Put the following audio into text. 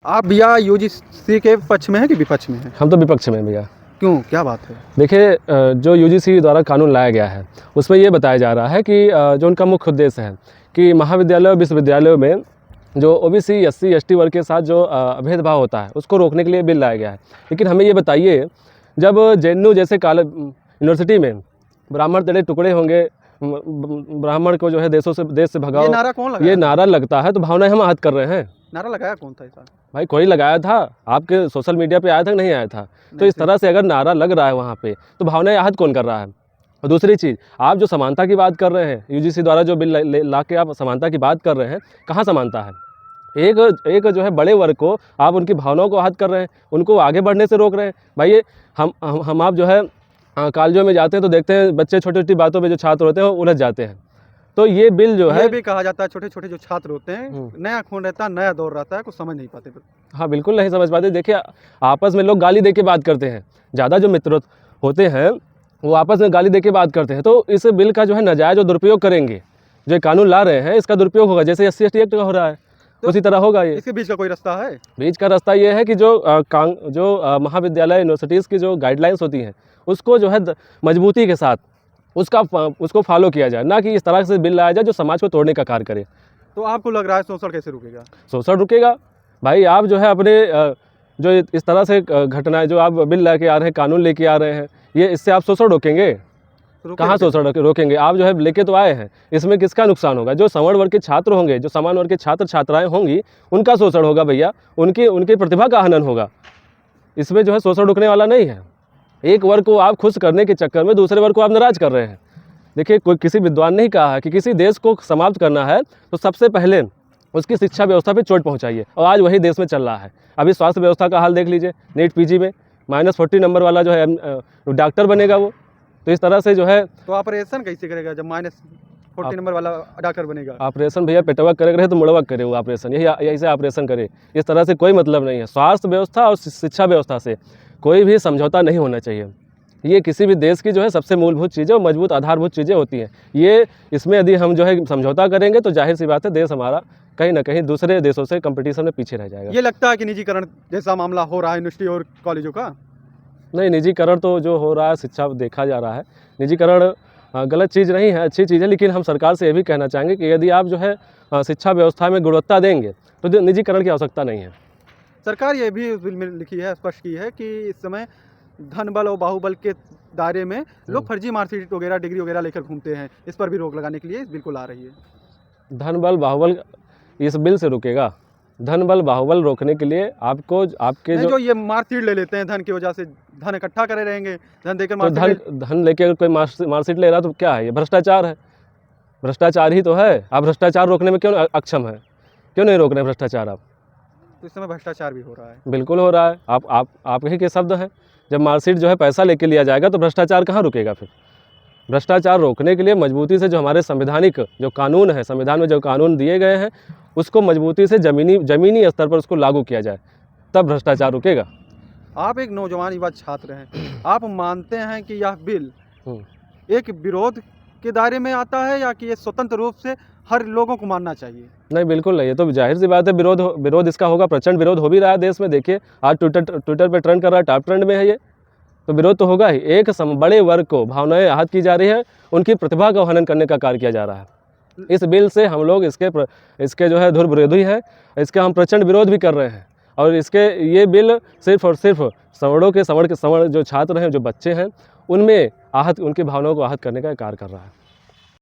आप भैया यूजीसी के पक्ष में हैं कि विपक्ष में हैं? हम तो विपक्ष में हैं भैया। क्यों, क्या बात है? देखिए, जो यूजीसी द्वारा कानून लाया गया है उसमें ये बताया जा रहा है कि जो उनका मुख्य उद्देश्य है कि महाविद्यालय और विश्वविद्यालयों में जो ओबीसी एससी एसटी वर्ग के साथ जो भेदभाव होता है उसको रोकने के लिए बिल लाया गया है। लेकिन हमें ये बताइए, जब जेएनयू जैसे यूनिवर्सिटी में ब्राह्मण तेरे टुकड़े होंगे, ब्राह्मण को जो है देश से भगाओ, ये नारा कौन लगाया? ये नारा लगता है तो भावनाएं हम आहत कर रहे हैं। नारा लगाया कौन था ऐसा? भाई कोई लगाया था, आपके सोशल मीडिया पे आया था कि नहीं आया था? तो इस तरह से अगर नारा लग रहा है वहाँ पे तो भावनाएं आहत कौन कर रहा है? और दूसरी चीज़, आप जो समानता की बात कर रहे हैं, यूजीसी द्वारा जो बिल ला के आप समानता की बात कर रहे हैं, कहाँ समानता है? एक जो है बड़े वर्ग को आप उनकी भावनाओं को आहत कर रहे हैं, उनको आगे बढ़ने से रोक रहे हैं। भाई ये हम आप जो है कॉलेजों में जाते हैं तो देखते हैं बच्चे छोटी छोटी बातों पे जो छात्र होते हैं वो उलझ जाते हैं। तो ये बिल जो है, ये भी कहा जाता है छोटे छोटे जो छात्र होते हैं, नया खून रहता है, नया दौर रहता है, कुछ समझ नहीं पाते। हाँ बिल्कुल नहीं समझ पाते। देखिए, आपस में लोग गाली दे के बात करते हैं, ज़्यादा जो मित्र होते हैं वो आपस में गाली दे के बात करते हैं। तो इस बिल का जो है नाजायज़ जो दुरुपयोग करेंगे, जो कानून ला रहे हैं इसका दुरुपयोग होगा, जैसे SC ST एक्ट का हो रहा है तो उसी तरह होगा। ये इसके बीच का कोई रास्ता है? बीच का रास्ता ये है कि जो महाविद्यालय यूनिवर्सिटीज़ की जो गाइडलाइंस होती हैं उसको जो है मजबूती के साथ उसको फॉलो किया जाए, ना कि इस तरह से बिल लाया जाए जो समाज को तोड़ने का कार्य करे। तो आपको लग रहा है शोषण कैसे रुकेगा? शोषण रुकेगा भाई। आप जो है अपने जो इस तरह से घटनाएं जो आप बिल लेके आ रहे हैं, कानून लेके आ रहे हैं, ये इससे आप शोषण रोकेंगे? कहाँ शोषण रोकेंगे? आप जो है लेके तो आए हैं, इसमें किसका नुकसान होगा? जो सवर्ण वर्ग के छात्र होंगे, जो समान वर्ग के छात्र छात्राएं होंगी, उनका शोषण होगा भैया, उनकी प्रतिभा का हनन होगा। इसमें जो है शोषण रुकने वाला नहीं है। एक वर्ग को आप खुश करने के चक्कर में दूसरे वर्ग को आप नाराज कर रहे हैं। देखिए, कोई किसी विद्वान ने कहा है कि किसी देश को समाप्त करना है तो सबसे पहले उसकी शिक्षा व्यवस्था पे चोट पहुंचाइए, और आज वही देश में चल रहा है। अभी स्वास्थ्य व्यवस्था का हाल देख लीजिए, नीट पीजी में -40 नंबर वाला जो है डॉक्टर बनेगा वो। तो इस तरह से जो है, तो ऑपरेशन कैसे करेगा जब -40 नंबर वाला डॉक्टर बनेगा? ऑपरेशन भैया पेटवा करे तो मुड़वा करे वो ऑपरेशन, यही से ऑपरेशन करे। इस तरह से कोई मतलब नहीं है। स्वास्थ्य व्यवस्था और शिक्षा व्यवस्था से कोई भी समझौता नहीं होना चाहिए। ये किसी भी देश की जो है सबसे मूलभूत चीज़ें और मजबूत आधारभूत चीज़ें होती हैं। ये इसमें यदि हम जो है समझौता करेंगे तो जाहिर सी बात है देश हमारा कहीं ना कहीं दूसरे देशों से कंपटीशन में पीछे रह जाएगा। ये लगता है कि निजीकरण जैसा मामला हो रहा है यूनिवर्सिटी और कॉलेजों का? नहीं, निजीकरण तो जो हो रहा है, शिक्षा देखा जा रहा है, निजीकरण गलत चीज़ नहीं है, अच्छी चीज़ है। लेकिन हम सरकार से ये भी कहना चाहेंगे कि यदि आप जो है शिक्षा व्यवस्था में गुणवत्ता देंगे तो निजीकरण की आवश्यकता नहीं है। सरकार ये भी बिल में लिखी है, स्पष्ट की है कि इस समय धन बल और बाहुबल के दायरे में लोग फर्जी मार्कशीट वगैरह, डिग्री वगैरह लेकर घूमते हैं। इस पर भी रोक लगाने के लिए इस बिल को ला रही है। धन बल बाहुबल इस बिल से रुकेगा? धन बल बाहुबल रोकने के लिए आपको आपके जो ये मार्कशीट ले लेते हैं धन की वजह से, धन इकट्ठा करे रहेंगे, धन देकर तो धन लेके अगर कोई मार्कशीट ले रहा तो क्या है? ये भ्रष्टाचार है। भ्रष्टाचार ही तो है। आप भ्रष्टाचार रोकने में क्यों अक्षम है? क्यों नहीं रोक रहे भ्रष्टाचार आप? तो इस समय भ्रष्टाचार भी हो रहा है। बिल्कुल हो रहा है। आप ही के शब्द हैं। जब मार्कशीट जो है पैसा लेके लिया जाएगा तो भ्रष्टाचार कहाँ रुकेगा फिर? भ्रष्टाचार रोकने के लिए मजबूती से जो हमारे संवैधानिक जो कानून है, संविधान में जो कानून दिए गए हैं, उसको मजबूती से ज़मीनी स्तर पर उसको लागू किया जाए, तब भ्रष्टाचार रुकेगा। आप एक नौजवान युवा छात्र हैं, आप मानते हैं कि यह बिल एक विरोध के दायरे में आता है या कि ये स्वतंत्र रूप से हर लोगों को मानना चाहिए? नहीं, बिल्कुल नहीं। ये तो जाहिर सी बात है, विरोध इसका होगा। प्रचंड विरोध हो भी रहा है देश में। देखिए, आज ट्विटर पे ट्रेंड कर रहा है, टॉप ट्रेंड में है ये, तो विरोध तो होगा ही। एक बड़े वर्ग को भावनाएं आहत की जा रही है, उनकी प्रतिभा का हनन करने का कार्य किया जा रहा है। इस बिल से हम लोग इसके जो है धुर विरोधी हैं, इसका हम प्रचंड विरोध भी कर रहे हैं। और ये बिल सिर्फ और सिर्फ सवर्ण जो छात्र हैं, जो बच्चे हैं, उनकी भावनाओं को आहत करने का कार्य कर रहा है।